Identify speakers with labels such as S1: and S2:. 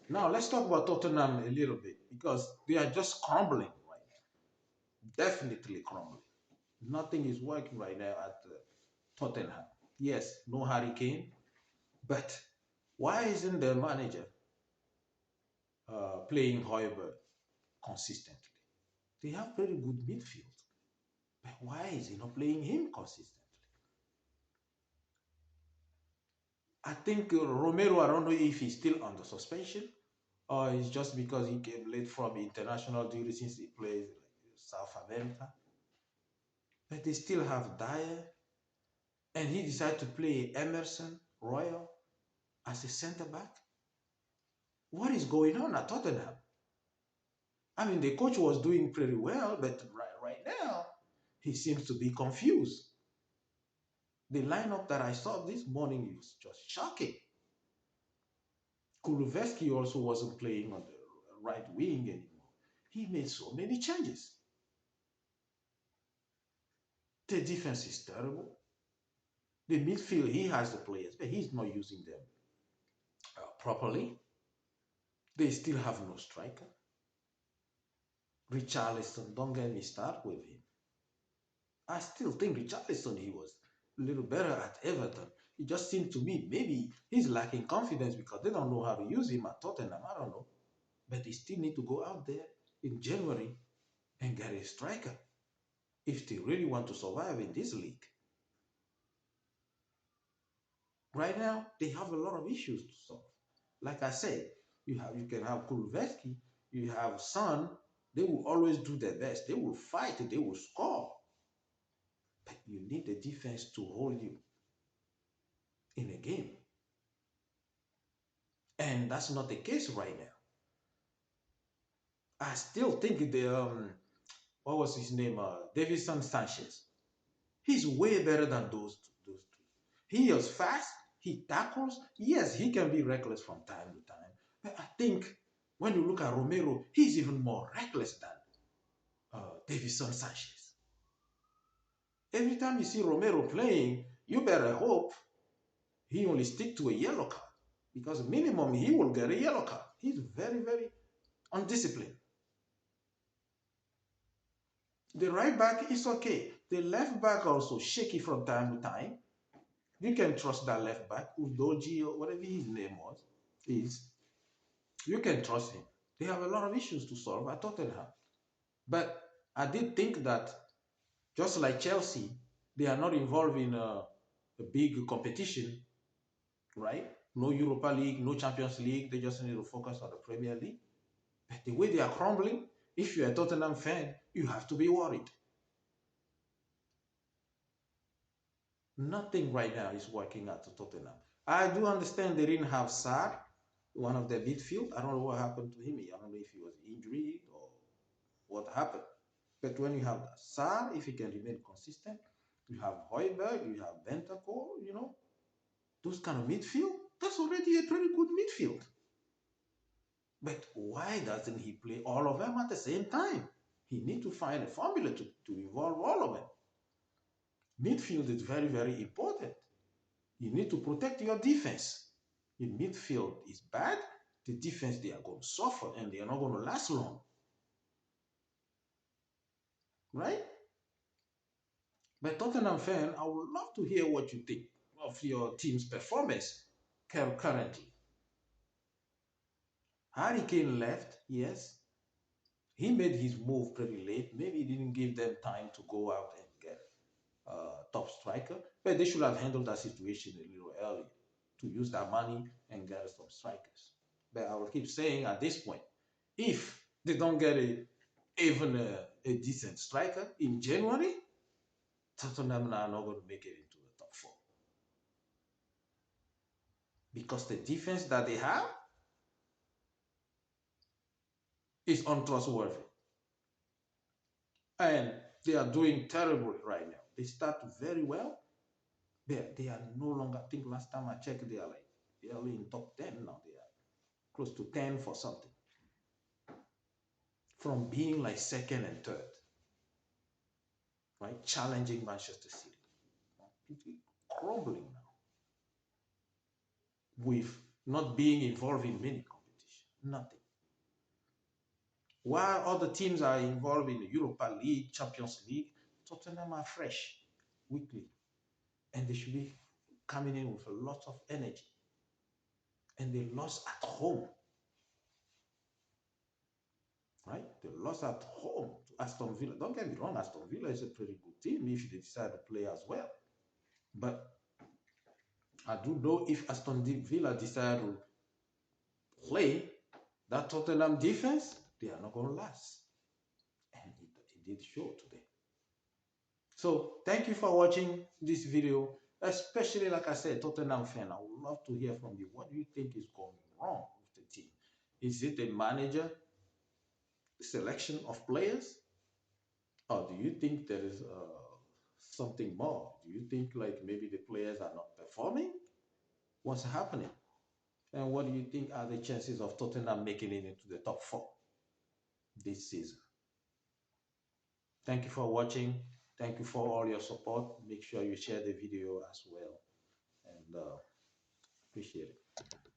S1: Now let's talk about Tottenham a little bit because they are just crumbling right now. Definitely crumbling. Nothing is working right now at Tottenham. Yes, no Harry Kane, but why isn't the manager playing Hoiberg consistently? They have very good midfield, but why is he not playing him consistently? I think Romero, I don't know if he's still under suspension or it's just because he came late from international duty since he plays South America. But they still have Dyer, and he decided to play Emerson Royal as a center back. What is going on at Tottenham? I mean, the coach was doing pretty well, but right now, he seems to be confused. The lineup that I saw this morning was just shocking. Kulusevski also wasn't playing on the right wing anymore. He made so many changes. The defense is terrible. The midfield, he has the players, but he's not using them properly. They still have no striker. Richarlison, don't get me started with him. I still think Richarlison, he was a little better at Everton. It just seemed to me maybe he's lacking confidence because they don't know how to use him at Tottenham. I don't know. But they still need to go out there in January and get a striker if they really want to survive in this league. Right now, they have a lot of issues to solve. Like I said, you can have Kulusevski, you have Son. They will always do their best. They will fight. They will score. But you need the defense to hold you in a game, and that's not the case right now. I still think the what was his name? Davison Sanchez. He's way better than those two. He is fast. He tackles. Yes, he can be reckless from time to time. But I think when you look at Romero, he's even more reckless than Davison Sanchez. Every time you see Romero playing, you better hope he only stick to a yellow card because minimum he will get a yellow card. He's very, very undisciplined. The right back is okay. The left back also shaky from time to time. You can trust that left back, Udoji or whatever his name was, is. You can trust him. They have a lot of issues to solve at Tottenham. But I did think that just like Chelsea, they are not involved in a big competition, right? No Europa League, no Champions League. They just need to focus on the Premier League. But the way they are crumbling, if you're a Tottenham fan, you have to be worried. Nothing right now is working out to Tottenham. I do understand they didn't have Sar, one of their midfield. I don't know what happened to him. I don't know if he was injured or what happened. But when you have Sar, if he can remain consistent, you have Hoiberg, you have Bentancur, those kind of midfield, that's already a pretty good midfield. But why doesn't he play all of them at the same time? He needs to find a formula to involve all of them. Midfield is very, very important. You need to protect your defense. If midfield is bad, the defense, they are going to suffer and they are not going to last long, right? But Tottenham fan, I would love to hear what you think of your team's performance currently. Harry Kane left, yes. He made his move pretty late. Maybe he didn't give them time to go out and get a top striker, but they should have handled that situation a little earlier to use that money and get some strikers. But I will keep saying at this point, if they don't get even a decent striker in January, Tottenham are not going to make it into the top four because the defense that they have is untrustworthy and they are doing terribly right now. They start very well. They are no longer, I think last time I checked, they are like early in top 10 now. They are close to 10 for something from being like second and third, right? Challenging Manchester City. Completely crumbling now with not being involved in many competitions. Nothing. While other teams are involved in the Europa League, Champions League, Tottenham are fresh weekly. And they should be coming in with a lot of energy. And they lost at home. Right? They lost at home to Aston Villa. Don't get me wrong, Aston Villa is a pretty good team if they decide to play as well. But I do know if Aston Villa decide to play that Tottenham defense, they are not going to last. And it did show today. So thank you for watching this video, especially like I said, Tottenham fan. I would love to hear from you. What do you think is going wrong with the team? Is it the manager selection of players? Or do you think there is something more? Do you think like maybe the players are not performing? What's happening? And what do you think are the chances of Tottenham making it into the top 4 this season? Thank you for watching. Thank you for all your support. Make sure you share the video as well. And appreciate it.